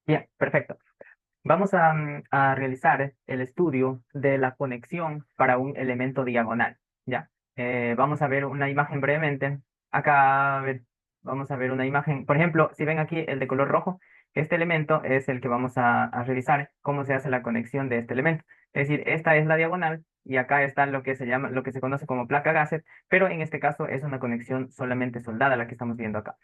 Bien, perfecto. Vamos a realizar el estudio de la conexión para un elemento diagonal. Ya. Vamos a ver una imagen brevemente. Acá, a ver, vamos a ver una imagen. Por ejemplo, si ven aquí el de color rojo, este elemento es el que vamos a revisar cómo se hace la conexión de este elemento. Es decir, esta es la diagonal y acá está lo que se llama, lo que se conoce como placa Gasset, pero en este caso es una conexión solamente soldada la que estamos viendo acá.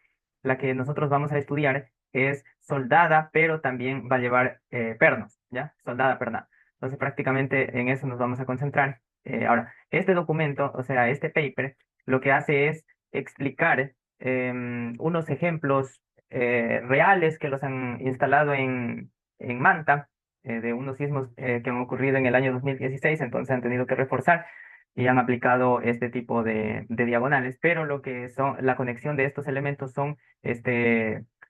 La que nosotros vamos a estudiar es soldada, pero también va a llevar pernos, ¿ya? Soldada pernada. Entonces, prácticamente en eso nos vamos a concentrar. Ahora, este documento, o sea, este paper, lo que hace es explicar unos ejemplos reales que los han instalado en Manta, de unos sismos que han ocurrido en el año 2016, entonces han tenido que reforzar y han aplicado este tipo de diagonales, pero lo que son, la conexión de estos elementos son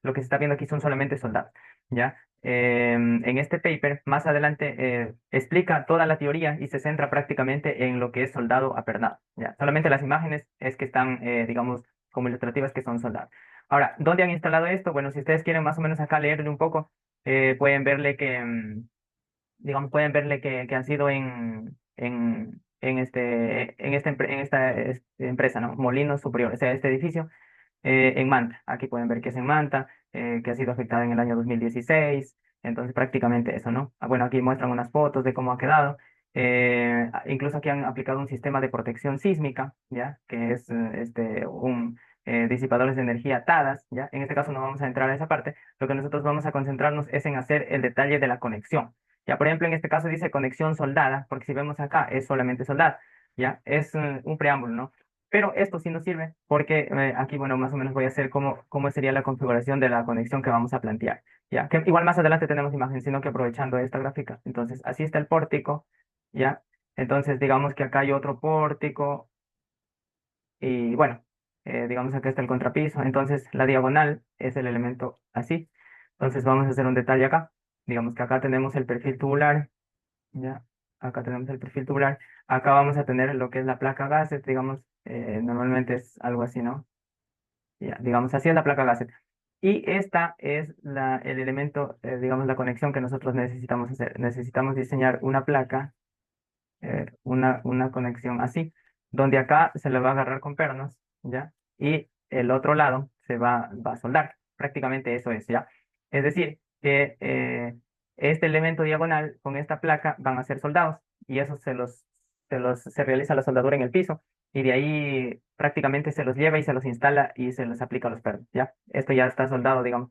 lo que se está viendo aquí son solamente soldados, ¿ya? En este paper, más adelante, explica toda la teoría y se centra prácticamente en lo que es soldado apernado, ¿ya? Solamente las imágenes es que están, digamos, como ilustrativas que son soldados. Ahora, ¿dónde han instalado esto? Bueno, si ustedes quieren más o menos acá leerle un poco, pueden verle que, digamos, pueden verle que han sido en esta empresa, ¿no? Molinos Superiores, o sea, este edificio en Manta. Aquí pueden ver que es en Manta, que ha sido afectada en el año 2016. Entonces, prácticamente eso, ¿no? Bueno, aquí muestran unas fotos de cómo ha quedado. Incluso aquí han aplicado un sistema de protección sísmica, ¿ya? Que es un disipadores de energía atadas, ¿ya? En este caso no vamos a entrar a esa parte. Lo que nosotros vamos a concentrarnos es en hacer el detalle de la conexión. Ya, por ejemplo, en este caso dice conexión soldada, porque si vemos acá es solamente soldada, ¿ya? Es un preámbulo, ¿no? Pero esto sí nos sirve porque aquí, bueno, más o menos voy a hacer cómo sería la configuración de la conexión que vamos a plantear. Ya, que igual más adelante tenemos imagen, sino que aprovechando esta gráfica. Entonces, así está el pórtico, ¿ya? Entonces, digamos que acá hay otro pórtico y, bueno, digamos acá está el contrapiso. Entonces, la diagonal es el elemento así. Entonces, vamos a hacer un detalle acá. Digamos que acá tenemos el perfil tubular, ¿ya? Acá tenemos el perfil tubular. Acá vamos a tener lo que es la placa Gasset, digamos, normalmente es algo así, ¿no? Ya, digamos, así es la placa Gasset. Y esta es el elemento, digamos, la conexión que nosotros necesitamos hacer. Necesitamos diseñar una placa, una conexión así, donde acá se le va a agarrar con pernos, ¿ya? Y el otro lado va a soldar. Prácticamente eso es, ¿ya? Es decir, que este elemento diagonal con esta placa van a ser soldados y eso se realiza la soldadura en el piso y de ahí prácticamente se los lleva y se los instala y se los aplica a los pernos, ¿ya? Esto ya está soldado, digamos.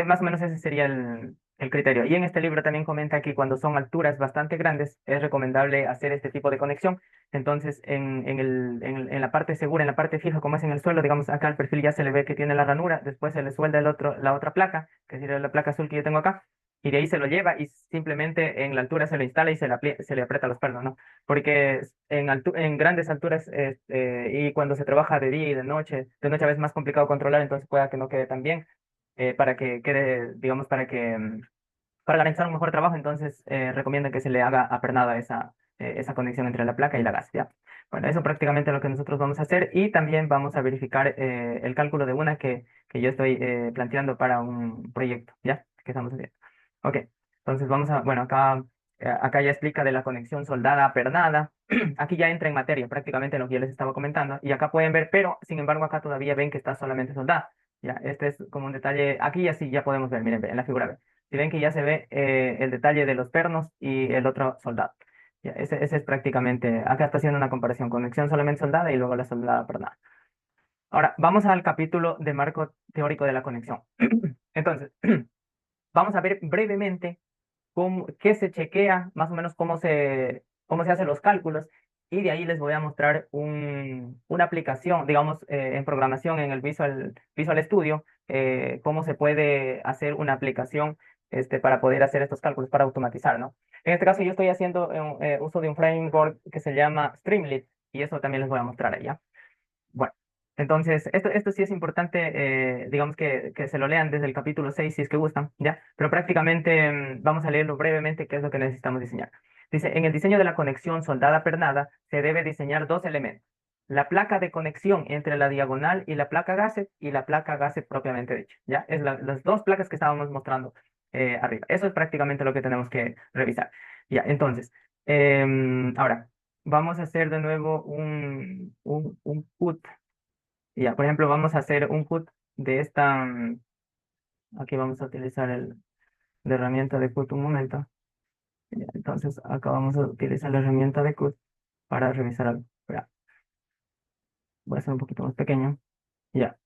Más o menos ese sería el criterio. Y en este libro también comenta que cuando son alturas bastante grandes es recomendable hacer este tipo de conexión. Entonces, en la parte segura, en la parte fija, como es en el suelo, digamos, acá el perfil ya se le ve que tiene la ranura, después se le suelda la otra placa, que sería la placa azul que yo tengo acá, y de ahí se lo lleva y simplemente en la altura se lo instala y se le aprieta los pernos, ¿no? Porque en grandes alturas y cuando se trabaja de día y de noche a veces es más complicado controlar, entonces pueda que no quede tan bien para que quede, digamos, para garantizar un mejor trabajo, entonces recomienda que se le haga apernada esa conexión entre la placa y la gas, ¿ya? Bueno, eso prácticamente es lo que nosotros vamos a hacer y también vamos a verificar el cálculo de una que yo estoy planteando para un proyecto, ¿ya? Que estamos haciendo. Ok, entonces bueno, acá ya explica de la conexión soldada apernada. Aquí ya entra en materia prácticamente lo que yo les estaba comentando y acá pueden ver, pero sin embargo acá todavía ven que está solamente soldada. Ya, este es como un detalle, aquí ya sí ya podemos ver, miren, en la figura B. Si ven que ya se ve el detalle de los pernos y el otro soldado. Ya, ese es prácticamente, acá está haciendo una comparación, conexión solamente soldada y luego la soldada pernada. Ahora, vamos al capítulo de marco teórico de la conexión. Entonces, vamos a ver brevemente qué se chequea, más o menos cómo se hacen los cálculos, y de ahí les voy a mostrar una aplicación, digamos, en programación en el Visual Studio, cómo se puede hacer una aplicación para poder hacer estos cálculos, para automatizar, ¿no? En este caso yo estoy haciendo uso de un framework que se llama Streamlit, y eso también les voy a mostrar allá. Bueno, entonces, esto sí es importante, digamos que se lo lean desde el capítulo 6 si es que gustan, ¿ya? Pero prácticamente vamos a leerlo brevemente, qué es lo que necesitamos diseñar. Dice, en el diseño de la conexión soldada pernada se debe diseñar dos elementos. La placa de conexión entre la diagonal y la placa Gasset propiamente dicha, ¿ya? Es las dos placas que estábamos mostrando. arriba. Eso es prácticamente lo que tenemos que revisar. Ya, entonces, ahora, vamos a hacer de nuevo un put. Ya, por ejemplo, vamos a hacer un put de esta, aquí vamos a utilizar la herramienta de put un momento. Ya, entonces, acá vamos a utilizar la herramienta de put para revisar algo. Ya, voy a hacer un poquito más pequeño. Ya.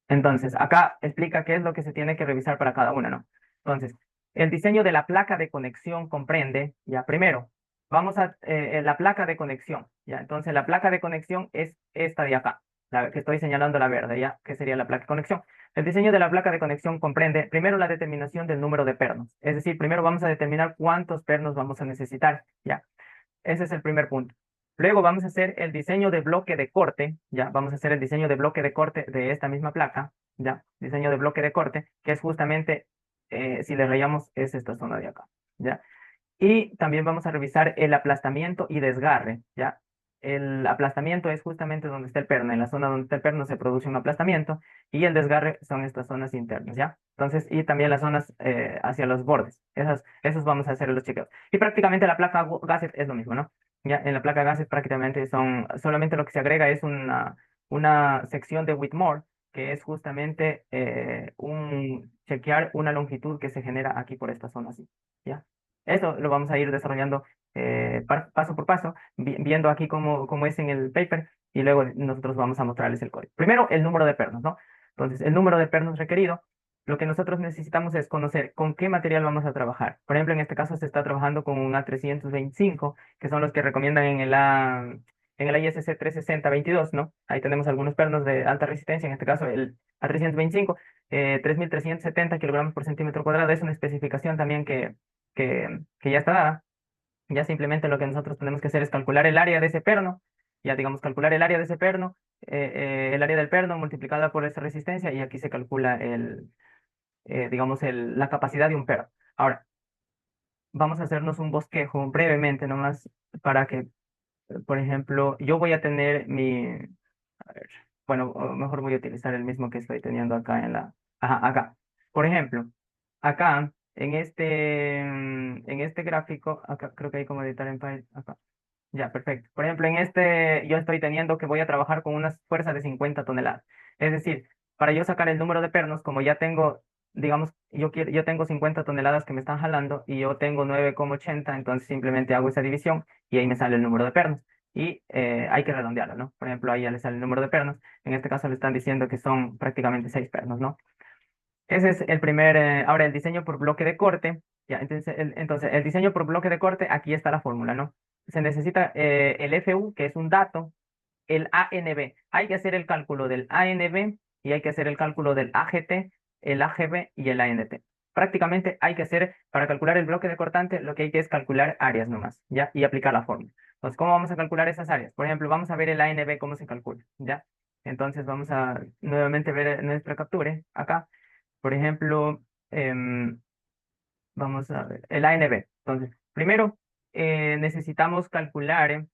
Entonces, acá explica qué es lo que se tiene que revisar para cada una, ¿no? Entonces, el diseño de la placa de conexión comprende, ya, primero, vamos a la placa de conexión, ya. Entonces, la placa de conexión es esta de acá, la que estoy señalando la verde, ya, que sería la placa de conexión. El diseño de la placa de conexión comprende, primero, la determinación del número de pernos. Es decir, primero vamos a determinar cuántos pernos vamos a necesitar, ya. Ese es el primer punto. Luego vamos a hacer el diseño de bloque de corte, ya, vamos a hacer el diseño de bloque de corte de esta misma placa, ya, diseño de bloque de corte, que es justamente, si le rayamos, es esta zona de acá, ya. Y también vamos a revisar el aplastamiento y desgarre, ¿ya? El aplastamiento es justamente donde está el perno. En la zona donde está el perno se produce un aplastamiento y el desgarre son estas zonas internas, ¿ya? Entonces, y también las zonas hacia los bordes. Esos vamos a hacer los chequeos. Y prácticamente la placa Gasset es lo mismo, ¿no? Ya, en la placa Gasset prácticamente son, solamente lo que se agrega es una sección de Whitmore, que es justamente chequear una longitud que se genera aquí por esta zona así, ¿ya? Eso lo vamos a ir desarrollando paso por paso, viendo aquí cómo es en el paper y luego nosotros vamos a mostrarles el código. Primero, el número de pernos, ¿no? Entonces, el número de pernos requerido, lo que nosotros necesitamos es conocer con qué material vamos a trabajar. Por ejemplo, en este caso se está trabajando con un A325, que son los que recomiendan en el ISC 360-22, ¿no? Ahí tenemos algunos pernos de alta resistencia, en este caso el A325, 3.370 kilogramos por centímetro cuadrado, es una especificación también que ya está dada. Ya simplemente lo que nosotros tenemos que hacer es calcular el área de ese perno, ya digamos calcular el área de ese perno, el área del perno multiplicada por esa resistencia y aquí se calcula digamos, la capacidad de un perno. Ahora, vamos a hacernos un bosquejo brevemente nomás para que, por ejemplo, yo voy a tener a ver, bueno, o mejor voy a utilizar el mismo que estoy teniendo acá ajá, acá. Por ejemplo, acá, en este gráfico, acá creo que hay como editar en Python, acá. Ya, perfecto. Por ejemplo, en este yo estoy teniendo que voy a trabajar con una fuerza de 50 toneladas. Es decir, para yo sacar el número de pernos, como ya tengo, digamos, yo tengo 50 toneladas que me están jalando y yo tengo 9,80, entonces simplemente hago esa división y ahí me sale el número de pernos. Y hay que redondearlo, ¿no? Por ejemplo, ahí ya le sale el número de pernos. En este caso le están diciendo que son prácticamente 6 pernos, ¿no? Ese es el primer, ahora el diseño por bloque de corte. Ya, entonces, el diseño por bloque de corte, aquí está la fórmula, ¿no? Se necesita el FU, que es un dato, el ANB. Hay que hacer el cálculo del ANB y hay que hacer el cálculo del AGT, el AGB y el ANT. Prácticamente hay que hacer, para calcular el bloque de cortante, lo que hay que es calcular áreas nomás, ¿ya? Y aplicar la fórmula. Entonces, ¿cómo vamos a calcular esas áreas? Por ejemplo, vamos a ver el ANB, cómo se calcula, ¿ya? Entonces, vamos a nuevamente ver nuestra captura acá. Por ejemplo, vamos a ver, el ANB. Entonces, primero necesitamos calcular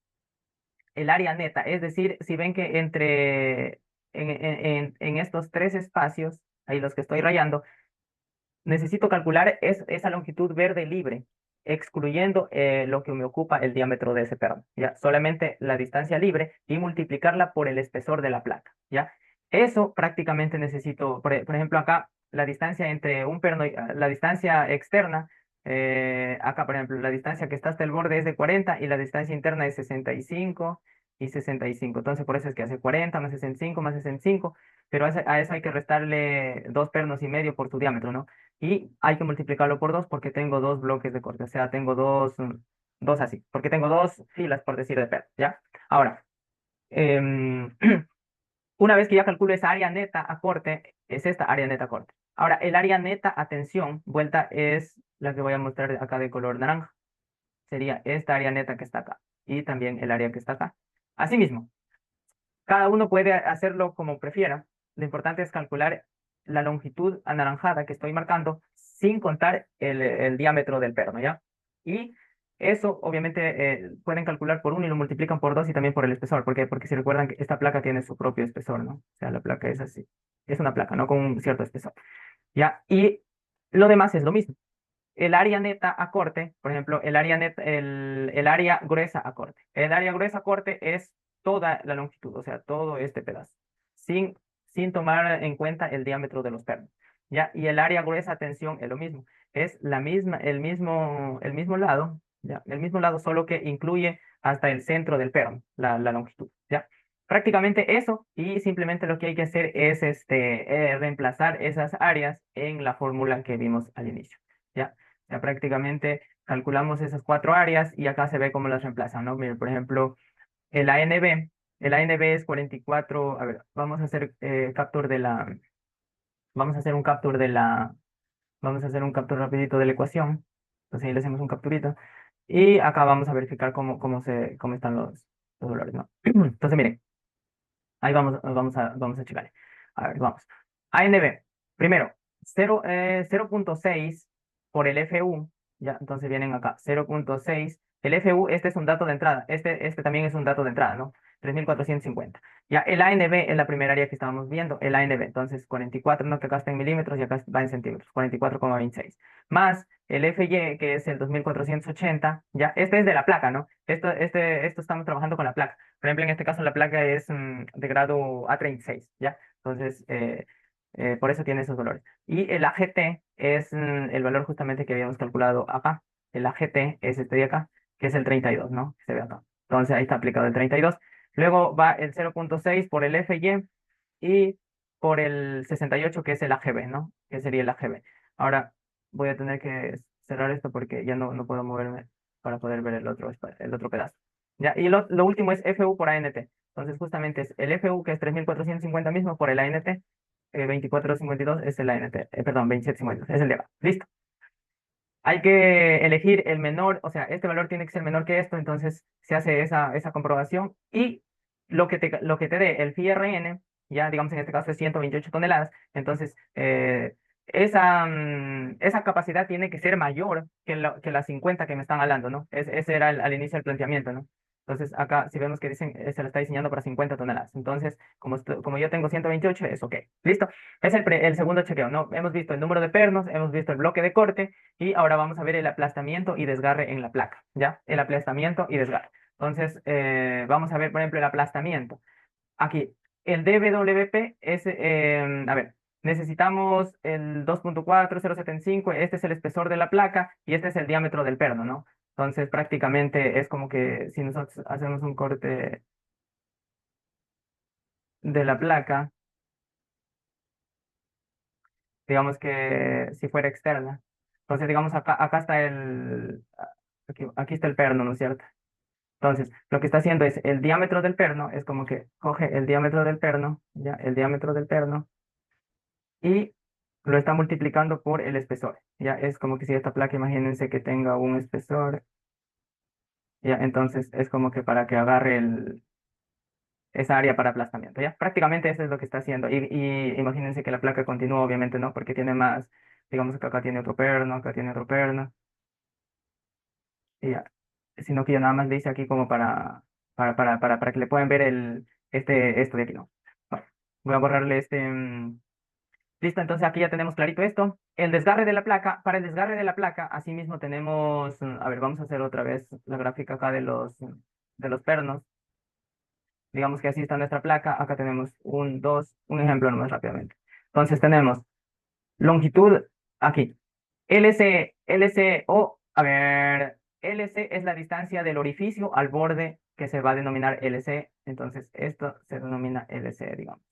el área neta, es decir, si ven que en estos tres espacios, ahí los que estoy rayando, necesito calcular esa longitud verde libre, excluyendo lo que me ocupa el diámetro de ese perno, ¿ya? Solamente la distancia libre y multiplicarla por el espesor de la placa, ¿ya? Eso prácticamente necesito, por ejemplo, acá la distancia entre un perno, la distancia externa, acá, por ejemplo, la distancia que está hasta el borde es de 40 y la distancia interna es 65 y 65. Entonces, por eso es que hace 40 más 65 más 65, pero a eso hay que restarle 2,5 pernos por su diámetro, ¿no? Y hay que multiplicarlo por 2 porque tengo dos bloques de corte, o sea, tengo dos así, porque tengo dos filas, por decir, de pernos, ¿ya? Ahora, em, una vez que ya calculo esa área neta a corte, es esta área neta a corte. Ahora, el área neta a tensión, vuelta, es la que voy a mostrar acá de color naranja. Sería esta área neta que está acá y también el área que está acá. Asimismo, cada uno puede hacerlo como prefiera. Lo importante es calcular la longitud anaranjada que estoy marcando sin contar el diámetro del perno, ¿ya? Y eso, obviamente, pueden calcular por uno y lo multiplican por dos y también por el espesor. ¿Por qué? Porque si recuerdan que esta placa tiene su propio espesor, ¿no? O sea, la placa es así. Es una placa, ¿no? Con un cierto espesor. ¿Ya? Y Lo demás es lo mismo. El área neta a corte, por ejemplo, el área gruesa a corte. El área gruesa a corte es toda la longitud, o sea, todo este pedazo, sin, sin tomar en cuenta el diámetro de los pernos. ¿Ya? Y el área gruesa a tensión es lo mismo. Es la misma, el mismo lado, ¿ya? El mismo lado, solo que incluye hasta el centro del perno, la longitud, ¿ya? Prácticamente eso, y simplemente lo que hay que hacer es reemplazar esas áreas en la fórmula que vimos al inicio. ¿Ya? Ya prácticamente calculamos esas cuatro áreas y acá se ve cómo las reemplazan, ¿no? Mire, por ejemplo, el ANB, el ANB es 44, a ver, vamos a hacer vamos a hacer un capture vamos a hacer un capture rapidito de la ecuación. Entonces ahí le hacemos un capturito y acá vamos a verificar cómo están los valores, ¿no? Entonces, miren, ahí vamos a checar. A ver, vamos. ANB, primero, 0.6 por el FU, ya, entonces vienen acá, 0.6. El FU, este es un dato de entrada, este también es un dato de entrada, ¿no? 3450. Ya, el ANB es la primera área que estábamos viendo, el ANB, entonces 44, no, que acá está en milímetros y acá va en centímetros, 44,26. Más el FY, que es el 2480, ya, este es de la placa, ¿no? Esto estamos trabajando con la placa. Por ejemplo, en este caso la placa es de grado A36, ¿ya? Entonces, por eso tiene esos valores. Y el AGT es el valor justamente que habíamos calculado acá. El AGT es este de acá, que es el 32, ¿no? Que se ve acá. Entonces, ahí está aplicado el 32. Luego va el 0.6 por el FY y por el 68, que es el AGB, ¿no? Que sería el AGB. Ahora, voy a tener que cerrar esto porque ya no puedo moverme para poder ver el otro pedazo. Ya, y lo último es FU por ANT. Entonces, justamente es el FU, que es 3450 mismo, por el ANT, 2452 es el ANT, perdón, 2752, es el de abajo. Listo. Hay que elegir el menor, o sea, este valor tiene que ser menor que esto, entonces se hace esa comprobación y lo que te dé el FIRN, ya digamos en este caso es 128 toneladas, entonces esa capacidad tiene que ser mayor que las 50 que me están hablando, ¿no? Ese era al inicio del planteamiento, ¿no? Entonces acá si vemos que dicen, se lo está diseñando para 50 toneladas, entonces como yo tengo 128 es ok. Listo. Es el segundo chequeo, ¿no? Hemos visto el número de pernos, hemos visto el bloque de corte, y ahora vamos a ver el aplastamiento y desgarre en la placa, ¿ya? El aplastamiento y desgarre. Entonces, vamos a ver, por ejemplo, el aplastamiento. Aquí, el DWP es, a ver, necesitamos el 2.4075, este es el espesor de la placa y este es el diámetro del perno, ¿no? Entonces, prácticamente es como que si nosotros hacemos un corte de la placa, digamos que si fuera externa. Entonces, digamos, acá está aquí está el perno, ¿no es cierto? Entonces, lo que está haciendo es el diámetro del perno, es como que coge el diámetro del perno, ya, el diámetro del perno, y lo está multiplicando por el espesor. Ya, es como que si esta placa, imagínense que tenga un espesor, ya, entonces es como que para que agarre esa área para aplastamiento, ya. Prácticamente eso es lo que está haciendo. Y imagínense que la placa continúa, obviamente no, porque tiene más, digamos que acá tiene otro perno, y ya. Sino que ya nada más le hice aquí como para que le puedan ver esto de aquí, ¿no? Bueno, voy a borrarle listo, entonces aquí ya tenemos clarito esto. El desgarre de la placa, para el desgarre de la placa, asimismo tenemos, a ver, vamos a hacer otra vez la gráfica acá de los pernos. Digamos que así está nuestra placa. Acá tenemos un ejemplo nomás rápidamente. Entonces tenemos longitud aquí. A ver, LC es la distancia del orificio al borde que se va a denominar LC. Entonces, esto se denomina LC, digamos.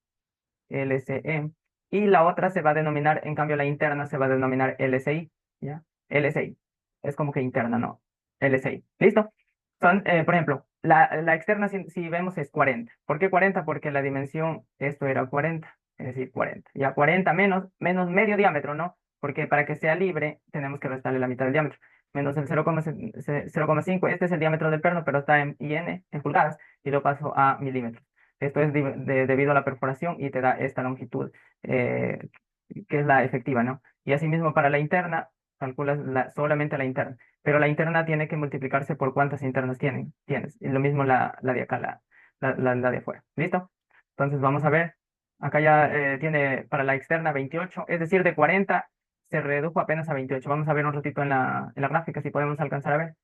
LCE. Y la otra se va a denominar, en cambio, la interna se va a denominar LCI. ¿Ya? LCI. Es como que interna, ¿no? LCI. ¿Listo? Por ejemplo, la externa, si vemos, es 40. ¿Por qué 40? Porque la dimensión, esto era 40, es decir, 40. Ya 40 menos medio diámetro, ¿no? Porque para que sea libre, tenemos que restarle la mitad del diámetro. Menos el 0,5, este es el diámetro del perno, pero está en IN, en pulgadas, y lo paso a milímetros. Esto es debido a la perforación y te da esta longitud, eh, que es la efectiva, ¿no? Y asimismo para la interna, calculas solamente la interna, pero la interna tiene que multiplicarse por cuántas internas tienes. Y lo mismo la de acá, la de afuera. ¿Listo? Entonces vamos a ver. Acá ya tiene para la externa 28, es decir, de 40 se redujo apenas a 28. Vamos a ver un ratito en la gráfica si podemos alcanzar a ver.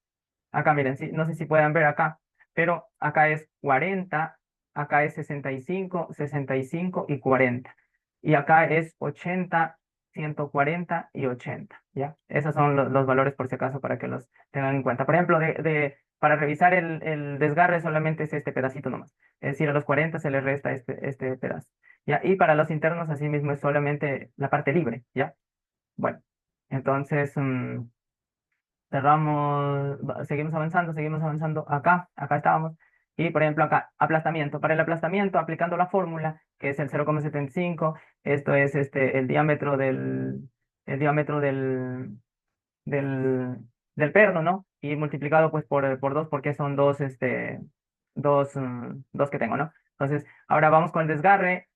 Acá miren, sí, no sé si pueden ver acá, pero acá es 40, acá es 65, 65 y 40. Y acá es 80, 140 y 80, ¿ya? Esos son los valores por si acaso para que los tengan en cuenta. Por ejemplo, para revisar el desgarre solamente es este pedacito nomás. Es decir, a los 40 se le resta este pedazo, ¿ya? Y para los internos, así mismo es solamente la parte libre, ¿ya? Bueno, entonces... cerramos, seguimos avanzando acá estábamos. Y por ejemplo acá, aplastamiento. Para el aplastamiento, aplicando la fórmula, que es el 0,75, esto es el diámetro el diámetro del perno, ¿no? Y multiplicado pues por 2, porque son dos que tengo, ¿no? Entonces, ahora vamos con el desgarre.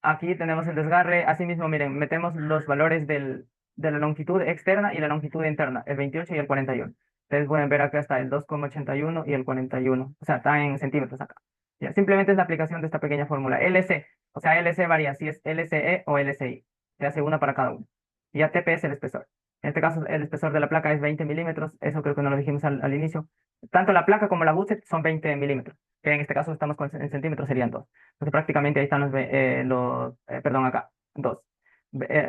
Aquí tenemos el desgarre. Asimismo, miren, metemos los valores de la longitud externa y la longitud interna, el 28 y el 41. Ustedes pueden ver acá está el 2,81 y el 41. O sea, está en centímetros acá. Ya, simplemente es la aplicación de esta pequeña fórmula. LC, o sea, LC varía si es LCE o LCI. Se hace una para cada uno. Y ATP es el espesor. En este caso, el espesor de la placa es 20 milímetros. Eso creo que no lo dijimos al inicio. Tanto la placa como la gusset son 20 milímetros, que en este caso estamos en centímetros, serían 2. Entonces prácticamente ahí están perdón, acá, 2.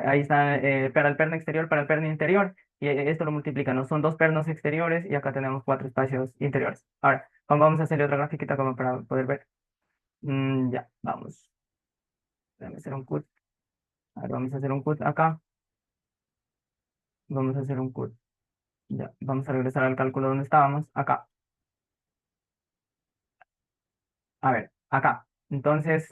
Ahí está para el perno exterior, para el perno interior, y esto lo multiplica, ¿no? Son dos pernos exteriores y acá tenemos cuatro espacios interiores. Ahora, vamos a hacerle otra grafiquita como para poder ver. Ya, vamos. Déjame hacer un cut. A ver, vamos a hacer un cut acá. Vamos a hacer un cut. Ya, vamos a regresar al cálculo donde estábamos. Acá. A ver, acá. Entonces,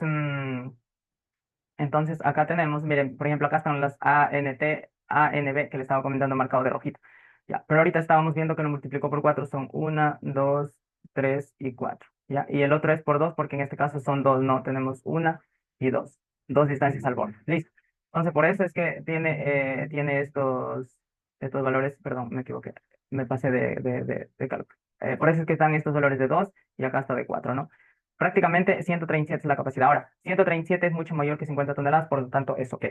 acá tenemos, miren, por ejemplo, acá están las ANT, ANB, que le estaba comentando marcado de rojito. Ya, pero ahorita estábamos viendo que lo multiplicó por 4, son 1, 2, 3 y 4. Ya, y el otro es por 2, porque en este caso son 2, no, tenemos una y 2. Dos distancias al borde. Listo. Entonces, por eso es que tiene estos valores, perdón, me equivoqué, me pasé de cálculo. Por eso es que están estos valores de 2 y acá está de 4, ¿no? Prácticamente 137 es la capacidad. Ahora, 137 es mucho mayor que 50 toneladas, por lo tanto es ok.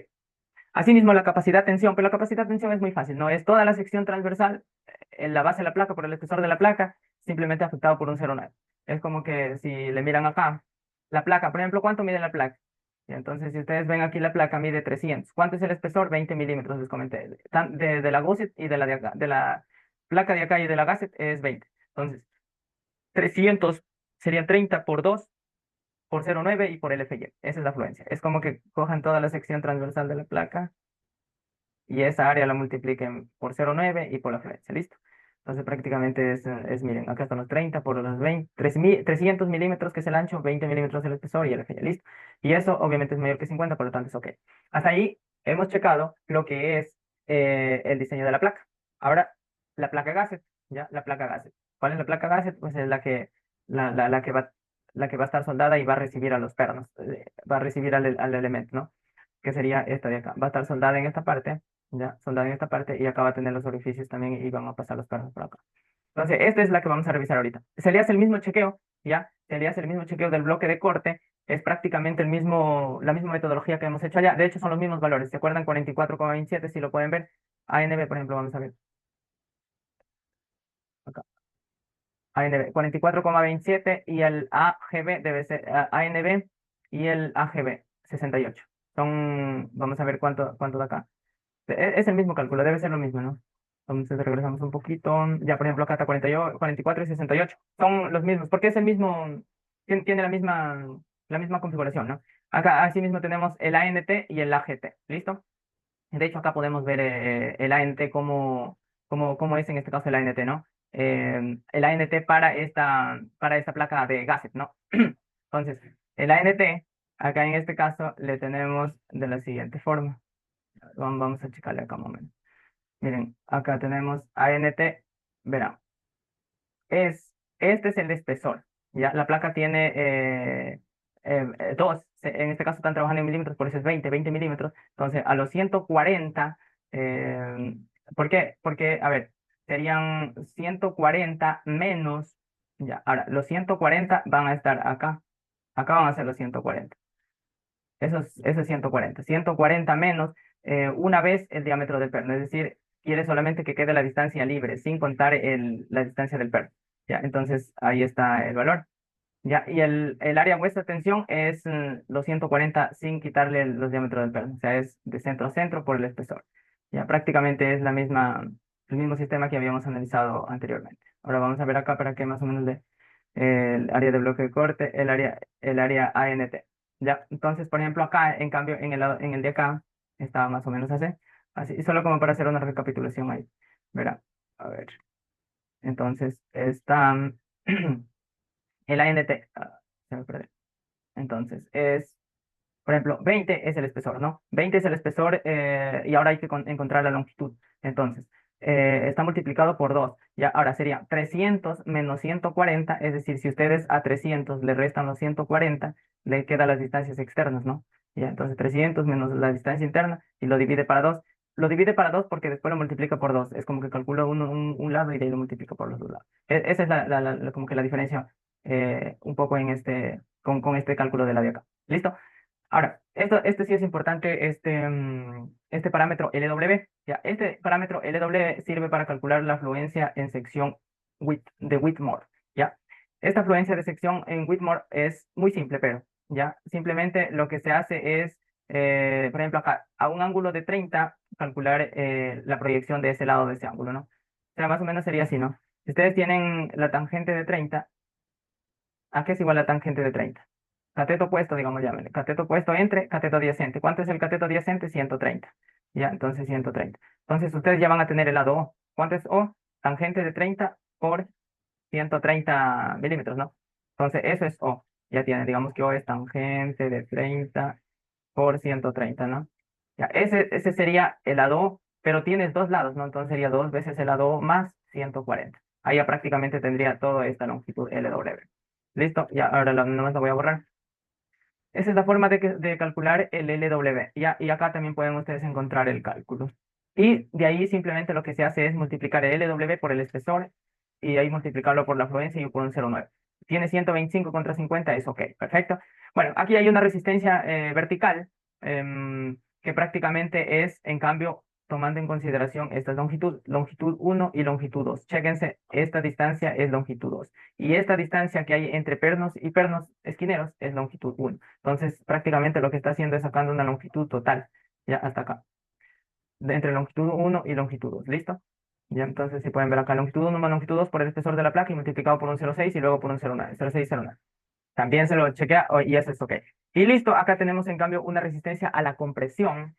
Asimismo, la capacidad tensión, pero la capacidad tensión es muy fácil, ¿no? Es toda la sección transversal en la base de la placa, por el espesor de la placa, simplemente afectado por un 0,9. Es como que si le miran acá, la placa, por ejemplo, ¿cuánto mide la placa? Y entonces, si ustedes ven aquí, la placa mide 300. ¿Cuánto es el espesor? 20 milímetros, les comenté. De la gusset y de la, de acá, de la placa de acá y de la gasset es 20. Entonces, 300 serían 30 por 2 por 0,9 y por el FY. Esa es la afluencia. Es como que cojan toda la sección transversal de la placa y esa área la multipliquen por 0,9 y por la afluencia. ¿Listo? Entonces prácticamente miren, acá están los 30 por los 20, 300 milímetros que es el ancho, 20 milímetros el espesor y el FY. ¿Listo? Y eso obviamente es mayor que 50, por lo tanto es ok. Hasta ahí hemos checado lo que es el diseño de la placa. Ahora, la placa Gasset, ¿ya? La placa Gasset. ¿Cuál es la placa Gasset? Pues es la que va a estar soldada y va a recibir a los pernos, va a recibir al elemento, ¿no? Que sería esta de acá. Va a estar soldada en esta parte, ya, soldada en esta parte, y acá va a tener los orificios también y van a pasar los pernos por acá. Entonces, esta es la que vamos a revisar ahorita. Se le hace el mismo chequeo, ya, se le hace el mismo chequeo del bloque de corte, es prácticamente la misma metodología que hemos hecho allá. De hecho, son los mismos valores. ¿Se acuerdan? 44,27, si lo pueden ver. ANB, por ejemplo, vamos a ver. Acá. ANB, 44,27 y el AGB debe ser ANB y el AGB, 68. Vamos a ver cuánto da acá. Es el mismo cálculo, debe ser lo mismo, ¿no? Entonces regresamos un poquito. Ya, por ejemplo, acá está 48, 44 y 68. Son los mismos, porque es el mismo, tiene la misma configuración, ¿no? Acá, así mismo tenemos el ANT y el AGT, ¿listo? De hecho, acá podemos ver el ANT como es en este caso el ANT, ¿no? El ANT para esta placa de Gasset, ¿no? Entonces, el ANT, acá en este caso, le tenemos de la siguiente forma. Vamos a checarle acá un momento. Miren, acá tenemos ANT, verán, este es el espesor, ¿ya? La placa tiene dos, en este caso están trabajando en milímetros, por eso es 20 milímetros. Entonces, a los 140, ¿por qué? Porque, a ver, serían 140 menos, ya, ahora, los 140 van a estar acá van a ser los 140. Eso es 140. 140 menos una vez el diámetro del perno, es decir, quiere solamente que quede la distancia libre, sin contar la distancia del perno. Ya, entonces ahí está el valor. Ya, y el área vuestra tensión es los 140 sin quitarle los diámetros del perno, o sea, es de centro a centro por el espesor. Ya, prácticamente es el mismo sistema que habíamos analizado anteriormente. Ahora vamos a ver acá para que más o menos el área de bloque de corte, el área ANT. Ya, entonces, por ejemplo, acá, en cambio, en el de acá, estaba más o menos así, así, solo como para hacer una recapitulación ahí. Verá, a ver, entonces, está el ANT, se me perdió. Entonces, por ejemplo, 20 es el espesor, ¿no? 20 es el espesor y ahora hay que encontrar la longitud. Entonces, está multiplicado por 2. Ya, ahora sería 300 menos 140, es decir, si ustedes a 300 le restan los 140, le quedan las distancias externas, ¿no? Ya, entonces 300 menos la distancia interna y lo divide para 2. Lo divide para 2 porque después lo multiplica por 2. Es como que calcula un lado y de ahí lo multiplica por los dos lados. Esa es como que la diferencia un poco con este cálculo de la de acá. ¿Listo? Ahora, este sí es importante, este parámetro LW. Ya, este parámetro LW sirve para calcular la fluencia en sección de Whitmore. ¿Ya? Esta fluencia de sección en Whitmore es muy simple, pero ya simplemente lo que se hace es, por ejemplo, acá, a un ángulo de 30 calcular la proyección de ese lado de ese ángulo, ¿no? O sea, más o menos sería así, ¿no? Si ustedes tienen la tangente de 30, ¿a qué es igual la tangente de 30? Cateto opuesto, digamos, llámale. Cateto opuesto entre cateto adyacente. ¿Cuánto es el cateto adyacente? 130. Ya, entonces 130. Entonces ustedes ya van a tener el lado O. ¿Cuánto es O? Tangente de 30 por 130 milímetros, ¿no? Entonces eso es O. Ya tiene, digamos que O es tangente de 30 por 130, ¿no? Ya, ese sería el lado O, pero tienes dos lados, ¿no? Entonces sería dos veces el lado O más 140. Ahí ya prácticamente tendría toda esta longitud LW. ¿Listo? Ya, ahora nomás la voy a borrar. Esa es la forma de calcular el LW. Y acá también pueden ustedes encontrar el cálculo. Y de ahí simplemente lo que se hace es multiplicar el LW por el espesor y ahí multiplicarlo por la afluencia y por un 0,9. Tiene 125 contra 50, es ok, perfecto. Bueno, aquí hay una resistencia vertical que prácticamente es, en cambio, tomando en consideración esta longitud 1 y longitud 2. Chéquense, esta distancia es longitud 2. Y esta distancia que hay entre pernos y pernos esquineros es longitud 1. Entonces, prácticamente lo que está haciendo es sacando una longitud total, ya hasta acá, entre longitud 1 y longitud 2. ¿Listo? Ya, entonces, si pueden ver acá, longitud 1 más longitud 2 por el espesor de la placa y multiplicado por un 0,6 y luego por un 0,9, 0,6, 0,9. También se lo chequea y eso es ok. Y listo, acá tenemos en cambio una resistencia a la compresión.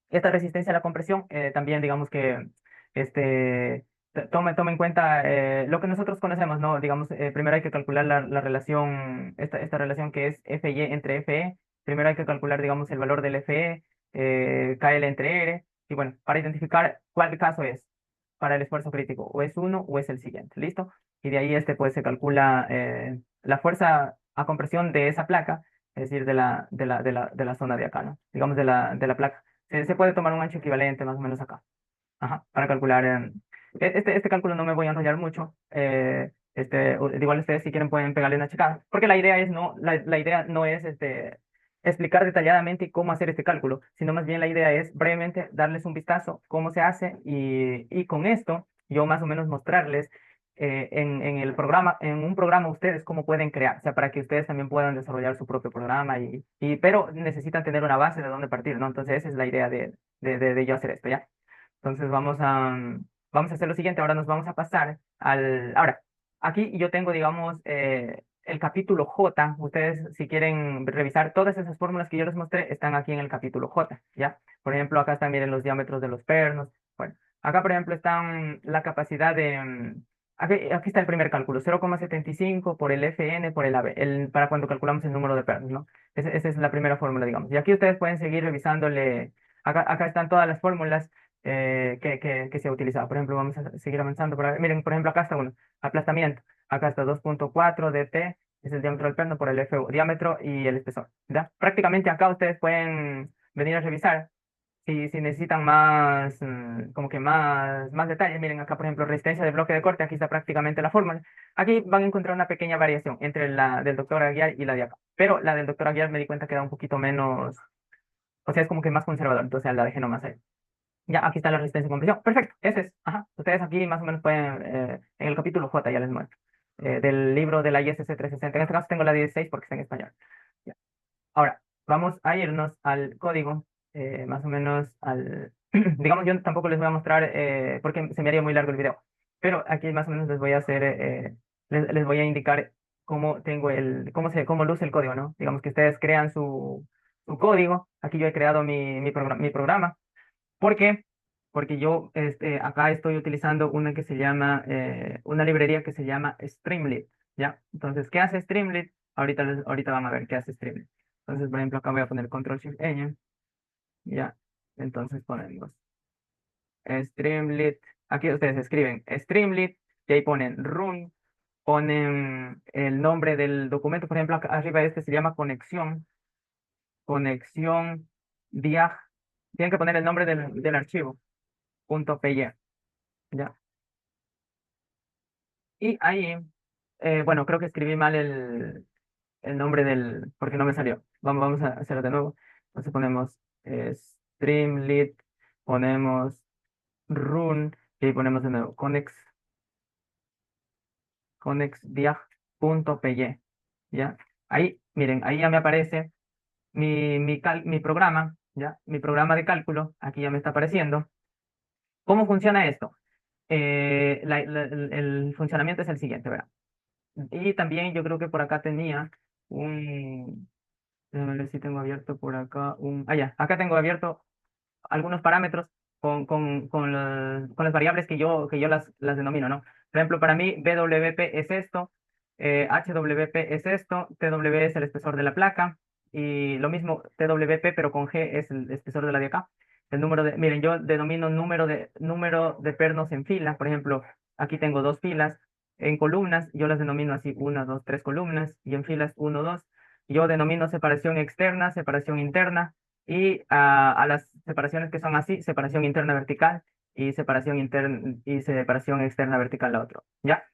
Esta resistencia a la compresión también, digamos que tome en cuenta lo que nosotros conocemos, ¿no? Digamos, primero hay que calcular la relación, esta relación que es FY entre FE. Primero hay que calcular, digamos, el valor del FE, KL entre R. Y bueno, para identificar cuál caso es para el esfuerzo crítico, o es uno o es el siguiente, ¿listo? Y de ahí pues se calcula la fuerza a compresión de esa placa, es decir, de la zona de acá, ¿no? Digamos, de la placa. Se puede tomar un ancho equivalente más o menos acá. Ajá, para calcular. Este cálculo no me voy a enrollar mucho. Igual ustedes si quieren pueden pegarle una checada. Porque la idea no es explicar detalladamente cómo hacer este cálculo, sino más bien la idea es brevemente darles un vistazo cómo se hace y con esto yo más o menos mostrarles en el programa, en un programa ustedes cómo pueden crear, o sea, para que ustedes también puedan desarrollar su propio programa pero necesitan tener una base de dónde partir, ¿no? Entonces esa es la idea de yo hacer esto, ¿ya? Entonces vamos a hacer lo siguiente, ahora nos vamos a pasar Ahora, aquí yo tengo, digamos, el capítulo J. Ustedes, si quieren revisar todas esas fórmulas que yo les mostré, están aquí en el capítulo J, ¿ya? Por ejemplo, acá están, miren, los diámetros de los pernos. Bueno, acá, por ejemplo, están la capacidad aquí está el primer cálculo, 0,75 por el FN por el AB, para cuando calculamos el número de pernos, ¿no? Esa es la primera fórmula, digamos. Y aquí ustedes pueden seguir revisándole. Acá están todas las fórmulas que se ha utilizado. Por ejemplo, vamos a seguir avanzando. Miren, por ejemplo, acá está uno, aplastamiento. Acá está 2,4 de T, es el diámetro del perno por el FU, diámetro y el espesor. ¿Ya? Prácticamente acá ustedes pueden venir a revisar si necesitan más, como que más detalles. Miren, acá, por ejemplo, resistencia de bloque de corte, aquí está prácticamente la fórmula. Aquí van a encontrar una pequeña variación entre la del doctor Aguiar y la de acá. Pero la del doctor Aguiar me di cuenta que da un poquito menos. O sea, es como que más conservador, entonces la dejé nomás ahí. Ya, aquí está la resistencia de compresión. Perfecto, ese es. Ajá. Ustedes aquí más o menos pueden, en el capítulo J ya les muestro, del libro de la ISC 360. En este caso tengo la 16 porque está en español. Ya. Ahora, vamos a irnos al código, más o menos al... Digamos, yo tampoco les voy a mostrar porque se me haría muy largo el video, pero aquí más o menos les voy a hacer, les voy a indicar cómo tengo cómo luce el código, ¿no? Digamos que ustedes crean su código. Aquí yo he creado mi programa. ¿Por qué? Porque yo acá estoy utilizando una librería que se llama Streamlit, ¿ya? Entonces, ¿qué hace Streamlit? Ahorita van a ver qué hace Streamlit. Entonces, por ejemplo, acá voy a poner Control Shift N, ¿ya? Entonces ponemos Streamlit. Aquí ustedes escriben Streamlit y ahí ponen run, ponen el nombre del documento. Por ejemplo, acá arriba se llama conexión diag. Tienen que poner el nombre del archivo, .py. Ya. Y ahí, bueno, creo que escribí mal el nombre porque no me salió. Vamos a hacerlo de nuevo. Entonces ponemos Streamlit, ponemos run y ahí ponemos de nuevo connexdiag.py. ¿Ya? Ahí, miren, ahí ya me aparece mi programa, ¿ya? Mi programa de cálculo, aquí ya me está apareciendo. ¿Cómo funciona esto? El funcionamiento es el siguiente, ¿verdad? Y también yo creo que por acá tenía un... Déjame ver si tengo abierto por acá un... Ah, ya, acá tengo abierto algunos parámetros con las variables que yo las denomino, ¿no? Por ejemplo, para mí BWP es esto, HWP es esto, TW es el espesor de la placa, y lo mismo TWP, pero con G es el espesor de la de acá. Miren, yo denomino número de pernos en fila. Por ejemplo, aquí tengo dos filas. En columnas, yo las denomino así, una, dos, tres columnas, y en filas, uno, dos. Yo denomino separación externa, separación interna, y a las separaciones que son así, separación interna vertical y separación externa vertical la otra, ¿ya?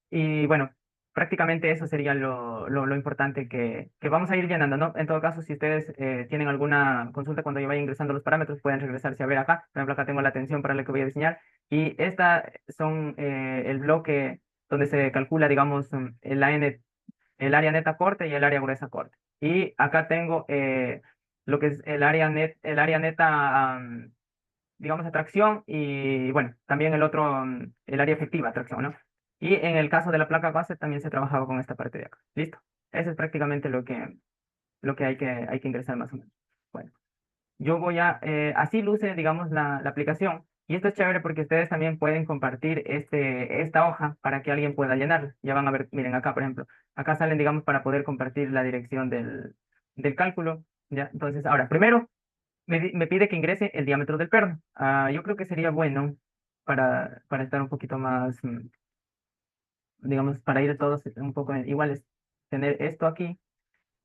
Y bueno, prácticamente eso sería lo importante que vamos a ir llenando, ¿no? En todo caso, si ustedes tienen alguna consulta cuando yo vaya ingresando los parámetros, pueden regresarse a ver acá. Por ejemplo, acá tengo la tensión para la que voy a diseñar y esta son el bloque donde se calcula, digamos, el área neta corte y el área gruesa corte. Y acá tengo lo que es el área neta, digamos, atracción y, bueno, también el otro, el área efectiva, atracción, ¿no? Y en el caso de la placa base también se trabajaba con esta parte de acá. ¿Listo? Eso es prácticamente lo que hay que ingresar más o menos. Bueno. Yo así luce, digamos, la aplicación. Y esto es chévere porque ustedes también pueden compartir esta hoja para que alguien pueda llenarla. Ya van a ver, miren acá, por ejemplo, acá salen, digamos, para poder compartir la dirección del cálculo. ¿Ya? Entonces, ahora, primero, me pide que ingrese el diámetro del perno. Yo creo que sería bueno para estar un poquito más, digamos, para ir todos un poco iguales, tener esto aquí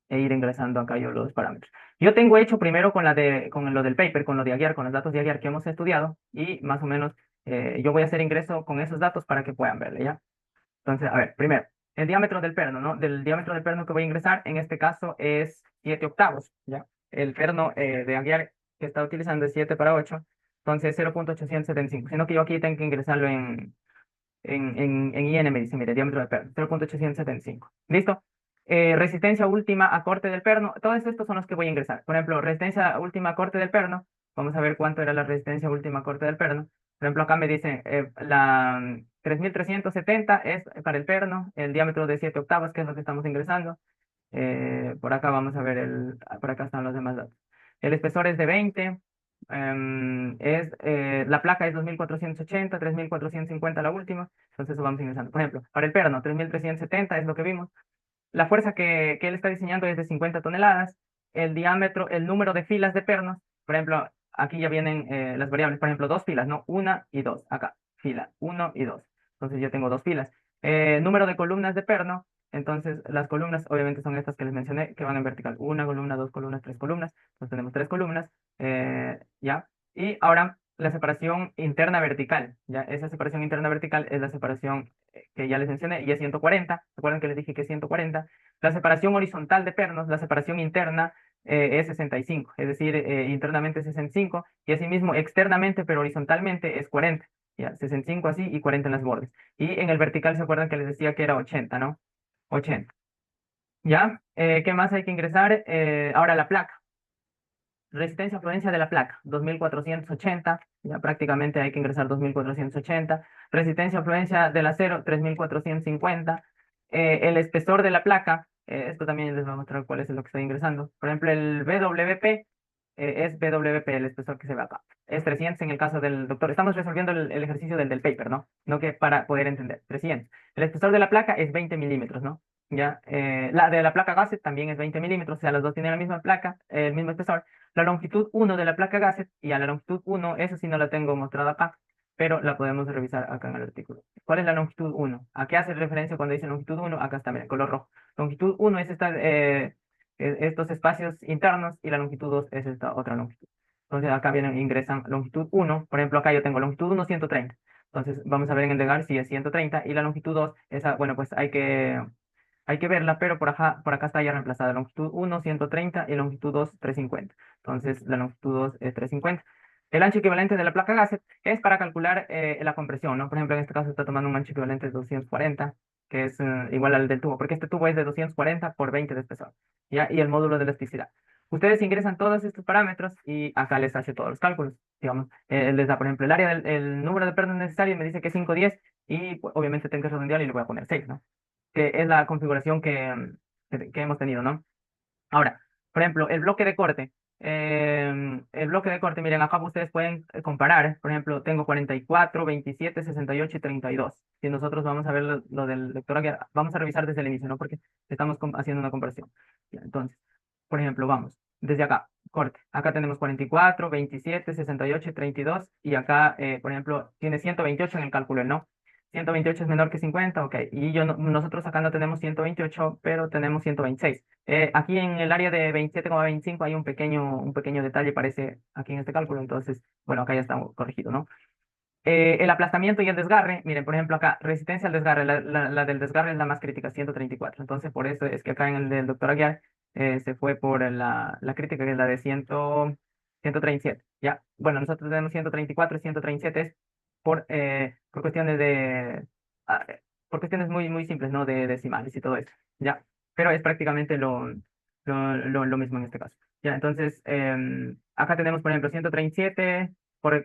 e ir ingresando acá yo los parámetros. Yo tengo hecho primero con lo del paper, con lo de Aguiar, con los datos de Aguiar que hemos estudiado y más o menos yo voy a hacer ingreso con esos datos para que puedan verle, ¿ya? Entonces, a ver, primero, el diámetro del perno, ¿no? Del diámetro del perno que voy a ingresar, en este caso es 7 octavos, ¿ya? El perno de Aguiar que está utilizando es 7 para 8, entonces 0.875, sino que yo aquí tengo que ingresarlo en IN, me dice, mire, diámetro del perno, 0.875. ¿Listo? Resistencia última a corte del perno. Todos estos son los que voy a ingresar. Por ejemplo, resistencia última a corte del perno. Vamos a ver cuánto era la resistencia última a corte del perno. Por ejemplo, acá me dice la 3370 es para el perno, el diámetro de 7 octavos, que es lo que estamos ingresando. Por acá vamos a ver por acá están los demás datos. El espesor es de 20. La placa es 2480, 3450 la última. Entonces eso vamos ingresando. Por ejemplo, para el perno, 3370 es lo que vimos. La fuerza que él está diseñando es de 50 toneladas. El diámetro, el número de filas de pernos, por ejemplo, aquí ya vienen las variables, por ejemplo, dos filas, ¿no? Una y dos. Acá, fila, uno y dos. Entonces yo tengo dos filas. Número de columnas de perno. Entonces las columnas obviamente son estas que les mencioné, que van en vertical. Una columna, dos columnas, tres columnas. Entonces tenemos tres columnas. ¿Ya? Y ahora la separación interna vertical. ¿Ya? Esa separación interna vertical es la separación que ya les mencioné, y es 140. ¿Recuerdan que les dije que es 140? La separación horizontal de pernos, la separación interna es 65, es decir, internamente es 65 y asimismo externamente, pero horizontalmente es 40. Ya, 65 así y 40 en las bordes. Y en el vertical, ¿se acuerdan que les decía que era 80, no? 80. ¿Ya? ¿Qué más hay que ingresar? Ahora la placa. Resistencia a fluencia de la placa, 2480. Ya prácticamente hay que ingresar 2480. Resistencia a fluencia del acero, 3450. El espesor de la placa, esto también les voy a mostrar cuál es lo que estoy ingresando. Por ejemplo, el BWP es BWP, el espesor que se ve acá. Es 300 en el caso del doctor. Estamos resolviendo el ejercicio del paper, ¿no? No que para poder entender. 300. El espesor de la placa es 20 milímetros, ¿no? Ya, la de la placa Gasset también es 20 milímetros, o sea, las dos tienen la misma placa, el mismo espesor. La longitud 1 de la placa Gasset y a la longitud 1, eso sí no la tengo mostrada acá, pero la podemos revisar acá en el artículo. ¿Cuál es la longitud 1? ¿A qué hace referencia cuando dice longitud 1? Acá está, mira, color rojo. Longitud 1 es estos espacios internos y la longitud 2 es esta otra longitud. Entonces acá vienen, ingresan longitud 1, por ejemplo acá yo tengo longitud 1, 130. Entonces vamos a ver en el degar si es 130 y la longitud 2, esa, bueno, pues hay que verla, pero por acá está ya reemplazada. Longitud 1, 130 y longitud 2, 350. Entonces, la longitud 2 es 350. El ancho equivalente de la placa Gasset es para calcular la compresión, ¿no? Por ejemplo, en este caso está tomando un ancho equivalente de 240, que es igual al del tubo, porque este tubo es de 240 por 20 de espesor, ¿ya? Y el módulo de elasticidad. Ustedes ingresan todos estos parámetros y acá les hace todos los cálculos. Digamos, les da, por ejemplo, el área el número de pernos necesario, me dice que es 510 y pues, obviamente tengo que redondear y le voy a poner 6, ¿no? Que es la configuración que hemos tenido, ¿no? Ahora, por ejemplo, el bloque de corte. El bloque de corte, miren, acá ustedes pueden comparar. Por ejemplo, tengo 44, 27, 68 y 32. Si nosotros vamos a ver lo del lector aquí, vamos a revisar desde el inicio, ¿no? Porque estamos haciendo una comparación. Ya, entonces, por ejemplo, vamos, desde acá, corte. Acá tenemos 44, 27, 68 y 32. Y acá, por ejemplo, tiene 128 en el cálculo, ¿no? 128 es menor que 50, ok. Y nosotros acá no tenemos 128, pero tenemos 126. Aquí en el área de 27,25 hay un pequeño detalle, parece aquí en este cálculo. Entonces, bueno, acá ya está corregido, ¿no? El aplastamiento y el desgarre, miren, por ejemplo, acá, resistencia al desgarre, la del desgarre es la más crítica, 134. Entonces, por eso es que acá en el del doctor Aguiar se fue por la crítica, que es la de 137. ¿Ya? Bueno, nosotros tenemos 134 y 137 es por cuestiones ah, por cuestiones muy, muy simples, ¿no? De decimales y todo eso. ¿Ya? Pero es prácticamente lo mismo en este caso. ¿Ya? Entonces, acá tenemos, por ejemplo, 137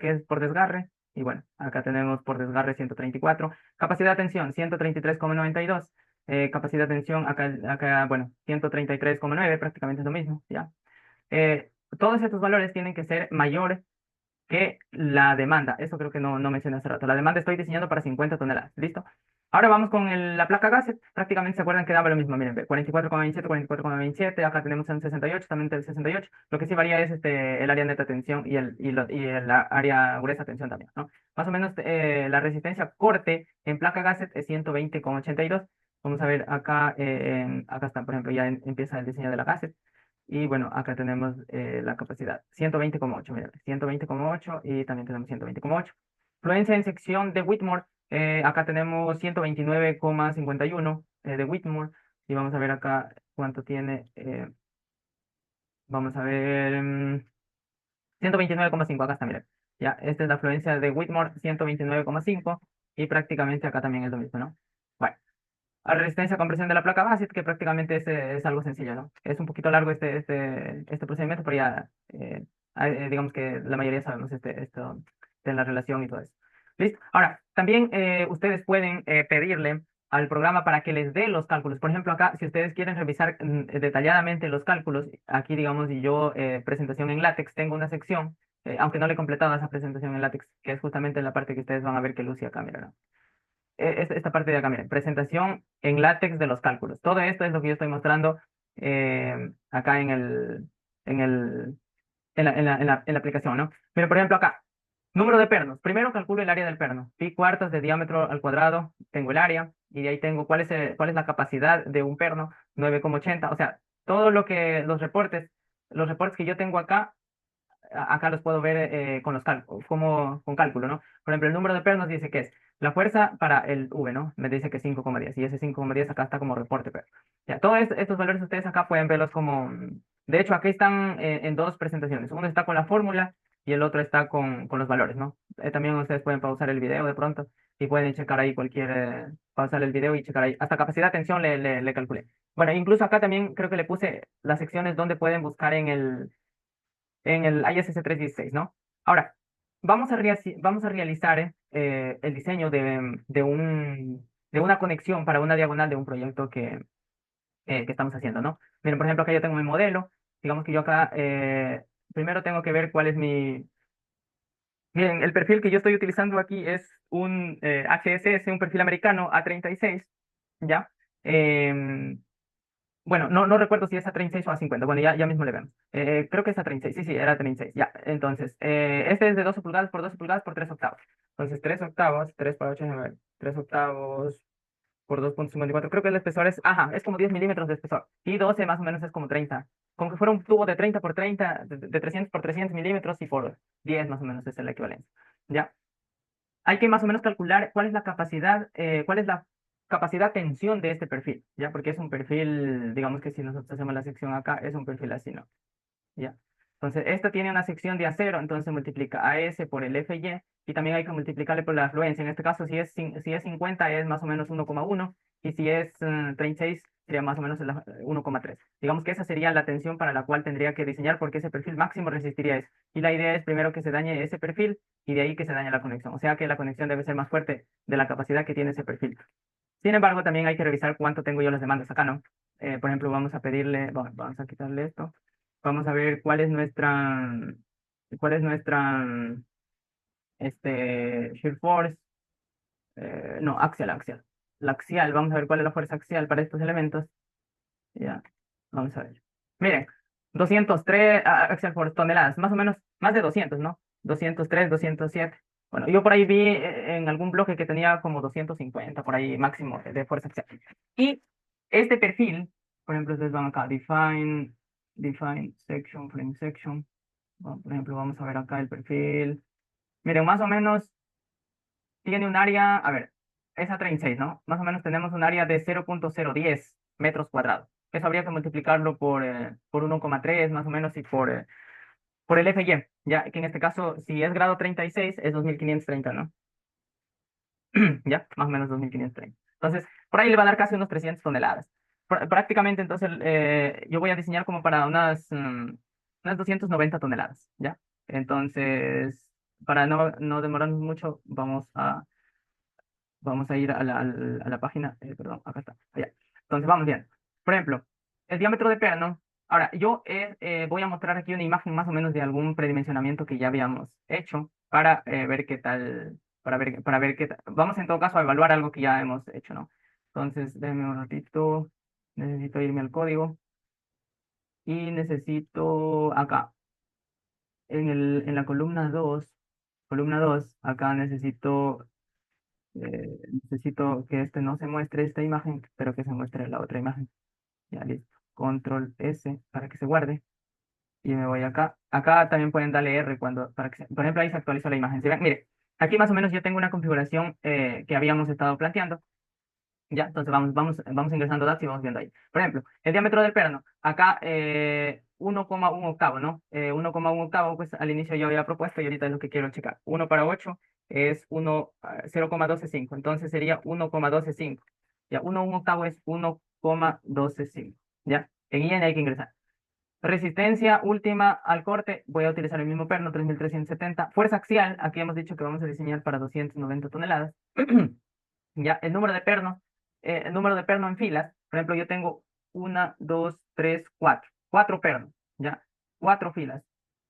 que es por desgarre. Y bueno, acá tenemos por desgarre 134. Capacidad de tensión 133,92. Capacidad de tensión acá, bueno, 133,9, prácticamente es lo mismo, ¿ya? Todos estos valores tienen que ser mayores que la demanda. Eso creo que no mencioné hace rato. La demanda estoy diseñando para 50 toneladas. ¿Listo? Ahora vamos con la placa Gasset. Prácticamente se acuerdan que daba lo mismo. Miren, ve, 44,27, 44,27. Acá tenemos un 68, también el 68. Lo que sí varía es el área neta de tensión y el área gruesa de tensión también, ¿no? Más o menos la resistencia corte en placa Gasset es 120,82. Vamos a ver acá, acá está, por ejemplo, ya empieza el diseño de la Gasset. Y bueno, acá tenemos la capacidad 120,8, mira, 120,8 y también tenemos 120,8. Fluencia en sección de Whitmore, acá tenemos 129,51 de Whitmore y vamos a ver acá cuánto tiene, vamos a ver, 129,5, acá está, mira. Ya, esta es la fluencia de Whitmore, 129,5 y prácticamente acá también es lo mismo, ¿no? Bueno. A resistencia a compresión de la placa base, que prácticamente es algo sencillo, ¿no? Es un poquito largo este procedimiento, pero ya digamos que la mayoría sabemos esto de la relación y todo eso. ¿Listo? Ahora, también ustedes pueden pedirle al programa para que les dé los cálculos. Por ejemplo, acá, si ustedes quieren revisar detalladamente los cálculos, aquí, digamos, y yo, presentación en látex, tengo una sección, aunque no le he completado esa presentación en látex, que es justamente la parte que ustedes van a ver que luce acá, mira, ¿no? Esta parte de acá, miren, presentación en látex de los cálculos. Todo esto es lo que yo estoy mostrando acá en la aplicación, ¿no? Pero, por ejemplo, acá, número de pernos. Primero calculo el área del perno. Pi cuartas de diámetro al cuadrado, tengo el área, y de ahí tengo cuál es la capacidad de un perno, 9,80. O sea, todo lo que los reportes que yo tengo acá acá los puedo ver con los cálculos, como con cálculo, ¿no? Por ejemplo, el número de pernos dice que es la fuerza para el V, ¿no? Me dice que es 5,10 y ese 5,10 acá está como reporte, pero ya, todos estos valores ustedes acá pueden verlos De hecho, aquí están en dos presentaciones. Uno está con la fórmula y el otro está con los valores, ¿no? También ustedes pueden pausar el video de pronto y pueden checar ahí pausar el video y checar ahí. Hasta capacidad de atención le calculé. Bueno, incluso acá también creo que le puse las secciones donde pueden buscar en el ISS 316, ¿no? Ahora, vamos a realizar el diseño de una conexión para una diagonal de un proyecto que estamos haciendo, ¿no? Miren, por ejemplo, acá yo tengo mi modelo. Digamos que yo acá primero tengo que ver cuál es mi... Miren, el perfil que yo estoy utilizando aquí es un HSS, un perfil americano A36, ¿ya? Em, bueno, no recuerdo si es A36 o A50. Bueno, ya mismo le vemos. Creo que es A36. Sí, sí, era 36. Ya, entonces, este es de 12 pulgadas por 12 pulgadas por 3 octavos. Entonces, 3 octavos, 3 por 8, 3 octavos por 2,54. Creo que el espesor es, ajá, es como 10 milímetros de espesor. Y 12 más o menos es como 30. Como que fuera un tubo de 30 por 30, de 300 por 300 milímetros y por 10 más o menos es la equivalencia. ¿Ya? Hay que más o menos calcular cuál es la capacidad tensión de este perfil, ¿ya? Porque es un perfil, digamos que si nosotros hacemos la sección acá, es un perfil así, ¿no? ¿Ya? Entonces, esta tiene una sección de acero, entonces se multiplica AS por el FY y también hay que multiplicarle por la afluencia. En este caso, si es 50 es más o menos 1,1 y si es 36 sería más o menos 1,3. Digamos que esa sería la tensión para la cual tendría que diseñar porque ese perfil máximo resistiría eso. Y la idea es primero que se dañe ese perfil y de ahí que se dañe la conexión. O sea que la conexión debe ser más fuerte de la capacidad que tiene ese perfil. Sin embargo, también hay que revisar cuánto tengo yo las demandas acá, ¿no? Por ejemplo, vamos a pedirle, bueno, vamos a quitarle esto. Vamos a ver cuál es nuestra shear force. No, axial. La axial, vamos a ver cuál es la fuerza axial para estos elementos. Ya, vamos a ver. Miren, 203 axial force toneladas, más o menos, más de 200, ¿no? 203, 207. Bueno, yo por ahí vi en algún bloque que tenía como 250, por ahí máximo de fuerza axial. Y este perfil, por ejemplo, ustedes van acá, define section, frame section. Bueno, por ejemplo, vamos a ver acá el perfil. Miren, más o menos tiene un área, a ver, es a 36, ¿no? Más o menos tenemos un área de 0,010 metros cuadrados. Eso habría que multiplicarlo por 1,3 más o menos y por el FY, ya que en este caso, si es grado 36, es 2530, ¿no? Ya, más o menos 2530. Entonces, por ahí le va a dar casi unos 300 toneladas. Prácticamente, entonces, yo voy a diseñar como para unas 290 toneladas, ¿ya? Entonces, para no demorarnos mucho, vamos a ir a la página, perdón, acá está, allá. Entonces, vamos bien. Por ejemplo, el diámetro de perno. Ahora, yo voy a mostrar aquí una imagen más o menos de algún predimensionamiento que ya habíamos hecho para ver qué tal, para ver qué tal. Vamos en todo caso a evaluar algo que ya hemos hecho, ¿no? Entonces, déjenme un ratito, necesito irme al código y necesito acá, en la columna dos acá necesito que este no se muestre esta imagen, pero que se muestre la otra imagen. Ya listo. Control S para que se guarde. Y me voy acá. Acá también pueden darle R para que por ejemplo, ahí se actualizó la imagen. ¿Sí ven? Mire, aquí más o menos yo tengo una configuración que habíamos estado planteando. Ya, entonces vamos ingresando datos y vamos viendo ahí. Por ejemplo, el diámetro del perno. Acá 1,1 octavo, ¿no? 1,1 octavo, pues al inicio yo había propuesto y ahorita es lo que quiero checar. 1 para 8 es 0,125. Entonces sería 1,125. Ya, 1 octavo es 1,125. Ya, en IN hay que ingresar. Resistencia última al corte, voy a utilizar el mismo perno, 3370. Fuerza axial, aquí hemos dicho que vamos a diseñar para 290 toneladas. Ya, el número de perno en filas, por ejemplo, yo tengo una, dos, tres, cuatro, cuatro pernos, ya, cuatro filas,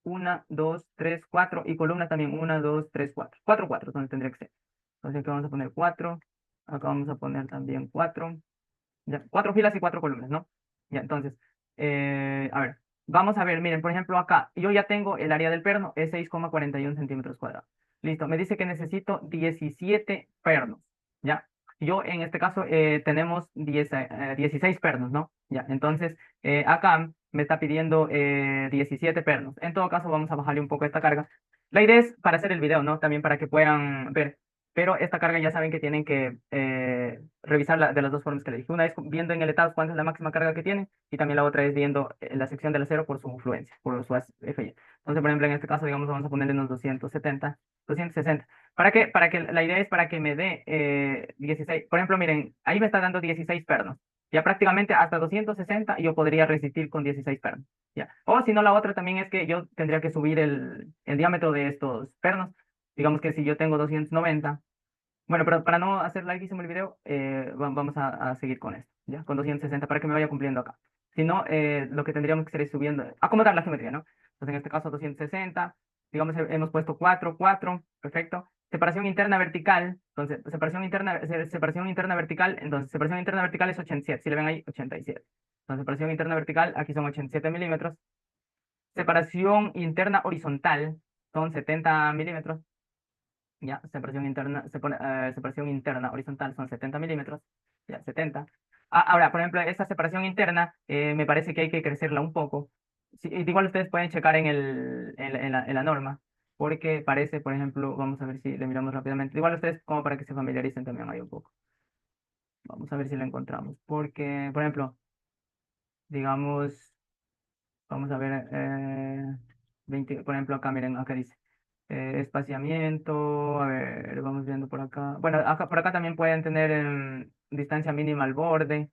una, dos, tres, cuatro, y columna también, una, dos, tres, cuatro, cuatro, cuatro, donde tendría que ser. Entonces aquí vamos a poner cuatro, acá vamos a poner también cuatro, ya, cuatro filas y cuatro columnas, ¿no? Ya, entonces, a ver, vamos a ver, miren, por ejemplo, acá, yo ya tengo el área del perno, es 6,41 centímetros cuadrados. Listo, me dice que necesito 17 pernos, ¿ya? Yo en este caso tenemos 16 pernos, ¿no? Ya, entonces acá me está pidiendo 17 pernos. En todo caso, vamos a bajarle un poco esta carga. La idea es para hacer el video, ¿no? También para que puedan ver. pero esta carga ya saben que tienen que revisarla de las dos formas que le dije. Una es viendo en el estado cuánta es la máxima carga que tiene y también la otra es viendo la sección del acero por su fluencia, por su FY. Entonces, por ejemplo, en este caso, digamos, vamos a ponerle unos 270, 260. ¿Para qué? Para que la idea es para que me dé 16. Por ejemplo, miren, ahí me está dando 16 pernos. Ya prácticamente hasta 260 yo podría resistir con 16 pernos. Ya. O si no, la otra también es que yo tendría que subir el diámetro de estos pernos. Digamos que si yo tengo 290, bueno, pero para no hacer larguísimo el video, vamos a seguir con esto, ¿ya? Con 260 para que me vaya cumpliendo acá. Si no, lo que tendríamos que hacer es subiendo, acomodar la geometría, ¿no? Entonces, en este caso, 260, digamos, hemos puesto 4 4 perfecto. Separación interna vertical, entonces, separación interna vertical, entonces, separación interna vertical es 87, si le ven ahí, 87. Entonces, separación interna vertical, aquí son 87 milímetros. Separación interna horizontal, son 70 milímetros. Ya, separación interna horizontal son 70 milímetros, ya, 70. Ahora, por ejemplo, esta separación interna me parece que hay que crecerla un poco. Sí, igual ustedes pueden checar en la norma, porque parece, por ejemplo, vamos a ver si le miramos rápidamente. Igual ustedes como para que se familiaricen también ahí un poco. Vamos a ver si la encontramos, porque, por ejemplo, digamos, vamos a ver, 20, por ejemplo, acá, miren, acá dice. Espaciamiento, a ver, vamos viendo por acá. Bueno, por acá también pueden tener distancia mínima al borde.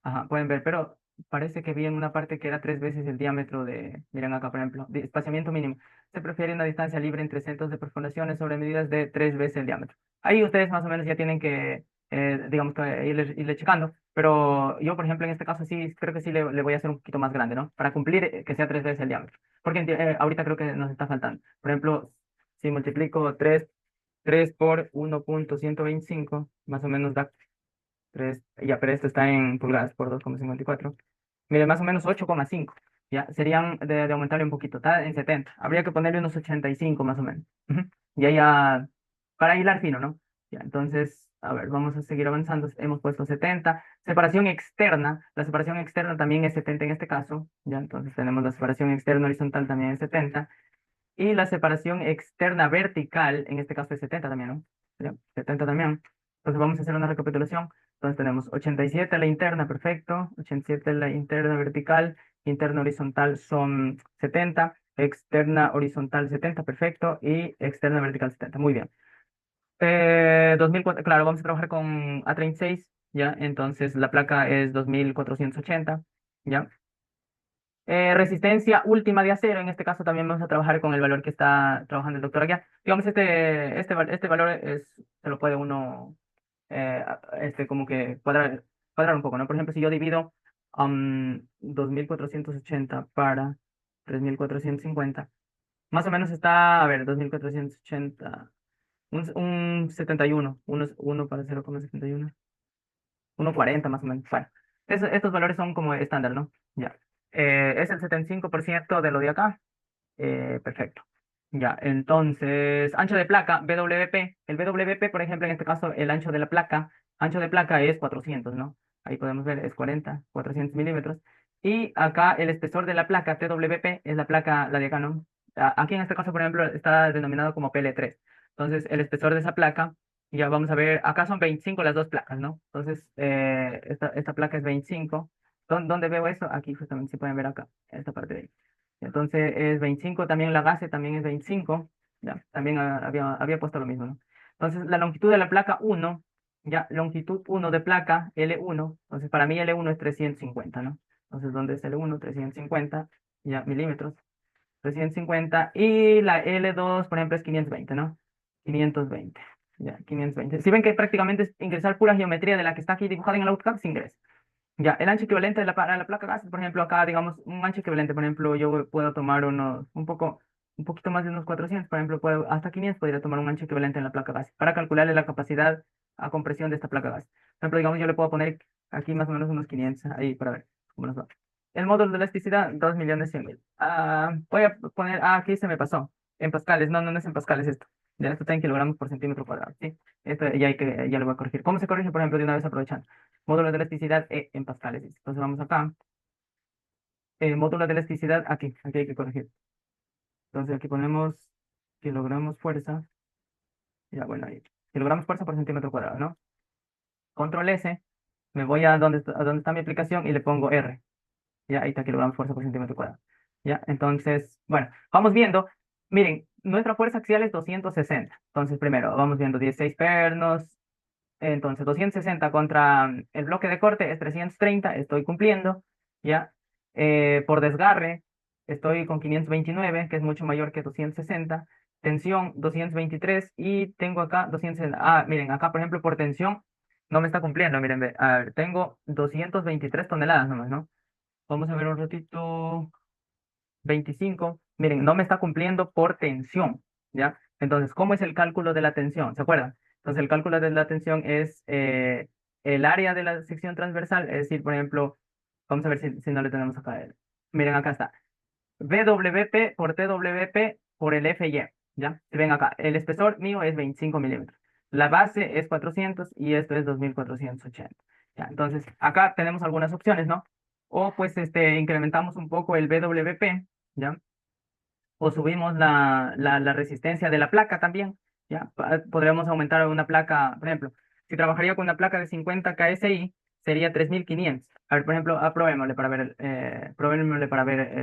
Ajá, pueden ver, pero parece que vi en una parte que era 3 veces el diámetro miren acá, por ejemplo, de espaciamiento mínimo. Se prefiere una distancia libre entre centros de perforaciones sobre medidas de 3 veces el diámetro. Ahí ustedes más o menos ya tienen que, digamos, que irle checando. Pero yo, por ejemplo, en este caso sí, creo que sí le voy a hacer un poquito más grande, ¿no? Para cumplir que sea 3 veces el diámetro. Porque ahorita creo que nos está faltando. Por ejemplo, si multiplico 3 por 1,125 más o menos da 3 ya, pero esto está en pulgadas por 2,54. Mire, más o menos 8,5. Ya, serían de aumentarle un poquito, está en 70. Habría que ponerle unos 85 más o menos. Ujú. Ya, para hilar fino, ¿no? Ya, entonces, a ver, vamos a seguir avanzando. Hemos puesto 70. Separación externa. La separación externa también es 70 en este caso. Ya, entonces tenemos la separación externa horizontal también es 70. Y la separación externa vertical, en este caso es 70 también, ¿no? Ya, 70 también. Entonces vamos a hacer una recapitulación. Entonces tenemos 87 la interna, perfecto. 87 la interna vertical. Interna horizontal son 70. Externa horizontal 70, perfecto. Y externa vertical 70, muy bien. 2004, claro, vamos a trabajar con A36, ¿ya? Entonces la placa es 2480, ¿ya? Resistencia última de acero, en este caso también vamos a trabajar con el valor que está trabajando el doctor allá. Digamos, este valor se lo puede uno, como que cuadrar un poco, ¿no? Por ejemplo, si yo divido 2480 para 3450 más o menos está, a ver, 2480 un 71, uno para 0,71, 1,40 más o menos. Bueno, estos valores son como estándar, ¿no? Ya. Es el 75% de lo de acá. Perfecto. Ya, entonces, ancho de placa, BWP. El BWP, por ejemplo, en este caso, el ancho de placa es 400, ¿no? Ahí podemos ver, es 400 milímetros. Y acá el espesor de la placa, TWP, es la placa, la de acá, ¿no? Aquí en este caso, por ejemplo, está denominado como PL3. Entonces, el espesor de esa placa, ya vamos a ver, acá son 25 las dos placas, ¿no? Entonces, esta placa es 25. ¿Dónde veo eso? Aquí justamente se pueden ver acá, esta parte de ahí. Entonces es 25, también la base también es 25, ya, también había puesto lo mismo, ¿no? Entonces la longitud de la placa 1, ya, longitud 1 de placa L1, entonces para mí L1 es 350, ¿no? Entonces, ¿dónde es L1? 350, ya, milímetros, 350, y la L2, por ejemplo, es 520, ¿no? 520, ya, 520. Si ven que prácticamente es ingresar pura geometría de la que está aquí dibujada en el AutoCAD, se ingresa. Ya, el ancho equivalente de para la placa gas, por ejemplo, acá, digamos, un ancho equivalente, por ejemplo, yo puedo tomar un poquito más de unos 400, por ejemplo, hasta 500 podría tomar un ancho equivalente en la placa gas para calcularle la capacidad a compresión de esta placa gas. Por ejemplo, digamos, yo le puedo poner aquí más o menos unos 500, ahí para ver cómo nos va. El módulo de elasticidad, 2.100.000. Voy a poner, aquí se me pasó, en pascales, no, no es en pascales esto. Ya esto está en kilogramos por centímetro cuadrado, ¿sí? Esto ya lo voy a corregir. ¿Cómo se corrige, por ejemplo, de una vez aprovechando? Módulo de elasticidad en pascales. Entonces vamos acá. Módulo de elasticidad aquí hay que corregir. Entonces aquí ponemos kilogramos fuerza. Ya, bueno, ahí. kilogramos fuerza por centímetro cuadrado, ¿no? Control S, me voy a donde está mi aplicación y le pongo R. Ya, ahí está kilogramos fuerza por centímetro cuadrado. Ya, entonces, bueno, vamos viendo. Miren, nuestra fuerza axial es 260. Entonces, primero, vamos viendo 16 pernos. Entonces, 260 contra el bloque de corte es 330, estoy cumpliendo. Ya, por desgarre, estoy con 529, que es mucho mayor que 260. Tensión, 223. Y tengo acá 260. Ah, miren, acá, por ejemplo, por tensión, no me está cumpliendo. Miren, ve, a ver, tengo 223 toneladas nomás, ¿no? Vamos a ver un ratito. 25. Miren, no me está cumpliendo por tensión, ¿ya? Entonces, ¿cómo es el cálculo de la tensión? ¿Se acuerdan? Entonces, el cálculo de la tensión es el área de la sección transversal, es decir, por ejemplo, vamos a ver si no le tenemos acá. Miren, acá está. WP por TWP por el FY, ¿ya? Si ven acá, el espesor mío es 25 milímetros. La base es 400 y esto es 2480. ¿Ya? Entonces, acá tenemos algunas opciones, ¿no? O pues incrementamos un poco el BWP, ¿ya? O subimos la resistencia de la placa también, ¿ya? Podríamos aumentar una placa, por ejemplo, si trabajaría con una placa de 50 KSI, sería 3500. A ver, por ejemplo, probémosle para ver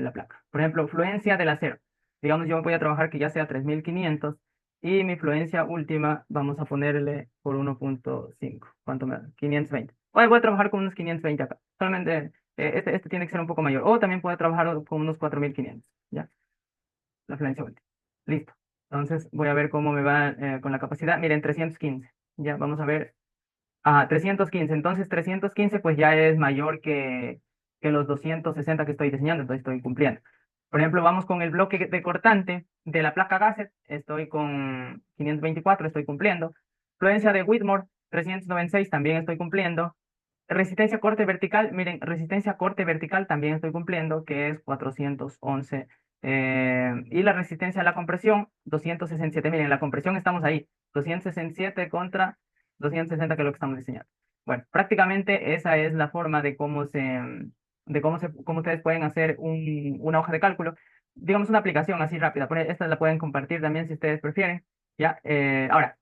la placa. Por ejemplo, fluencia del acero. Digamos, yo voy a trabajar que ya sea 3500 y mi fluencia última vamos a ponerle por 1.5. ¿Cuánto me da? 520. Hoy voy a trabajar con unos 520 acá. Solamente este tiene que ser un poco mayor. O también puedo trabajar con unos 4500, ¿ya? La fluencia última. Listo. Entonces voy a ver cómo me va con la capacidad. Miren, 315. Ya, vamos a ver. Ah, 315. Entonces 315 pues ya es mayor que los 260 que estoy diseñando. Entonces estoy cumpliendo. Por ejemplo, vamos con el bloque de cortante de la placa Gasset. Estoy con 524, estoy cumpliendo. Fluencia de Whitmore, 396, también estoy cumpliendo. Resistencia corte vertical, miren, resistencia corte vertical también estoy cumpliendo, que es 411. Y la resistencia a la compresión, 267. Miren, la compresión estamos ahí, 267 contra 260, que es lo que estamos diseñando. Bueno, prácticamente esa es la forma de cómo ustedes pueden hacer una hoja de cálculo. Digamos una aplicación así rápida. Esta la pueden compartir también si ustedes prefieren. Ya, ahora.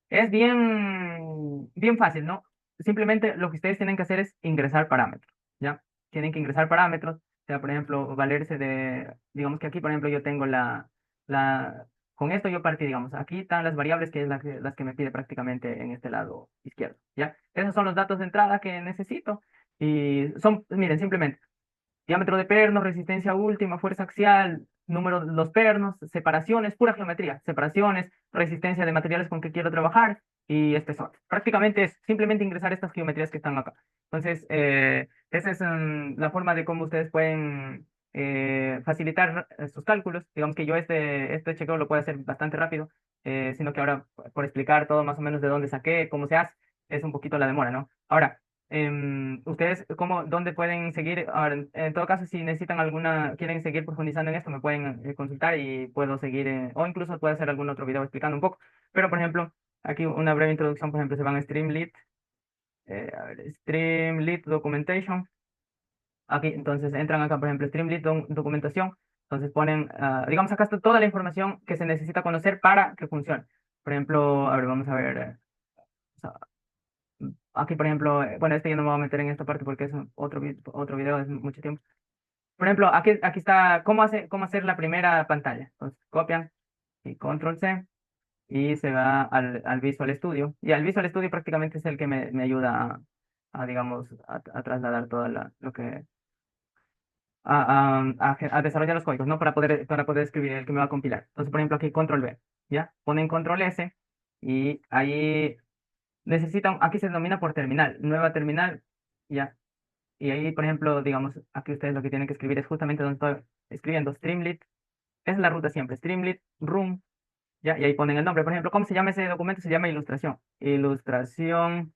Es bien, bien fácil, ¿no? Simplemente lo que ustedes tienen que hacer es ingresar parámetros, ¿ya? Tienen que ingresar parámetros, o sea, por ejemplo, valerse digamos que aquí, por ejemplo, yo tengo con esto yo partí, digamos, aquí están las variables que es las que me pide prácticamente en este lado izquierdo, ¿ya? Esos son los datos de entrada que necesito y miren, simplemente diámetro de pernos, resistencia última, fuerza axial, número de los pernos, separaciones, pura geometría, separaciones, resistencia de materiales con que quiero trabajar y espesor. Prácticamente es simplemente ingresar estas geometrías que están acá. Entonces, esa es la forma de cómo ustedes pueden facilitar sus cálculos. Digamos que yo este chequeo lo puedo hacer bastante rápido, sino que ahora por explicar todo más o menos de dónde saqué, cómo se hace, es un poquito la demora, ¿no? Ahora, ustedes, dónde pueden seguir? Ahora, en todo caso, si necesitan quieren seguir profundizando en esto, me pueden consultar y puedo seguir, o incluso puedo hacer algún otro video explicando un poco. Pero, por ejemplo, aquí una breve introducción, por ejemplo, se van a Streamlit, a ver, Streamlit Documentation. Aquí, entonces entran acá, por ejemplo, Streamlit Documentación. Entonces ponen, digamos, acá está toda la información que se necesita conocer para que funcione. Por ejemplo, a ver, vamos a ver. Aquí, por ejemplo, bueno, yo no me voy a meter en esta parte porque es otro video, es mucho tiempo. Por ejemplo, aquí está cómo hacer la primera pantalla. Entonces, copian y control C y se va al Visual Studio. Y al Visual Studio prácticamente es el que me ayuda digamos, a trasladar todo lo que, a desarrollar los códigos, ¿no? Para poder escribir el que me va a compilar. Entonces, por ejemplo, aquí control V, ¿ya? Ponen control S y ahí aquí se denomina por terminal, nueva terminal, ya. Y ahí, por ejemplo, digamos, aquí ustedes lo que tienen que escribir es justamente donde estoy escribiendo Streamlit, es la ruta siempre, Streamlit, room, ya, y ahí ponen el nombre. Por ejemplo, ¿cómo se llama ese documento? Se llama ilustración. Ilustración,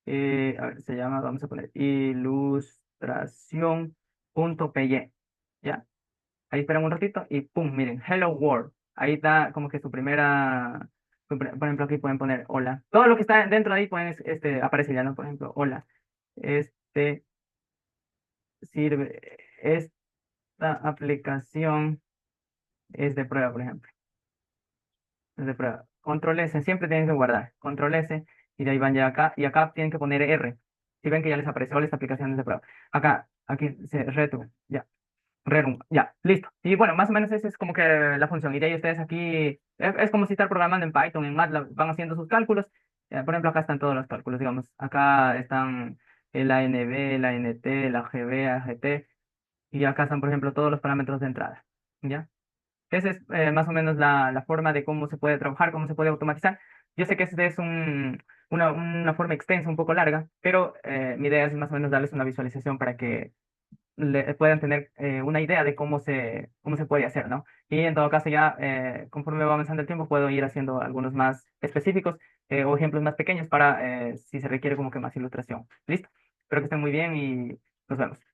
a ver, se llama, vamos a poner ilustración.py, ya. Ahí esperan un ratito y pum, miren, Hello World. Ahí está como que su primera, por ejemplo, aquí pueden poner hola. Todo lo que está dentro de ahí pueden, aparece ya, ¿no? Por ejemplo, hola. Este sirve, esta aplicación es de prueba, por ejemplo. Es de prueba. control S, siempre tienen que guardar, control S, y de ahí van ya acá, y acá tienen que poner R. Si ven que ya les apareció esta aplicación de prueba. Acá, aquí, reto, ya. Rerum, ya, listo. Y bueno, más o menos esa es como que la función. Y de ahí ustedes aquí, es como si estar programando en Python, en MATLAB, van haciendo sus cálculos. Por ejemplo, acá están todos los cálculos, digamos. Acá están el ANB, la ANT, la GB, AGT. Y acá están, por ejemplo, todos los parámetros de entrada. ¿Ya? Esa es más o menos la forma de cómo se puede trabajar, cómo se puede automatizar. Yo sé que este es una forma extensa, un poco larga, pero mi idea es más o menos darles una visualización para que puedan tener una idea de cómo se puede hacer, ¿no? Y en todo caso ya, conforme va avanzando el tiempo, puedo ir haciendo algunos más específicos o ejemplos más pequeños para si se requiere como que más ilustración. ¿Listo? Espero que estén muy bien y nos vemos.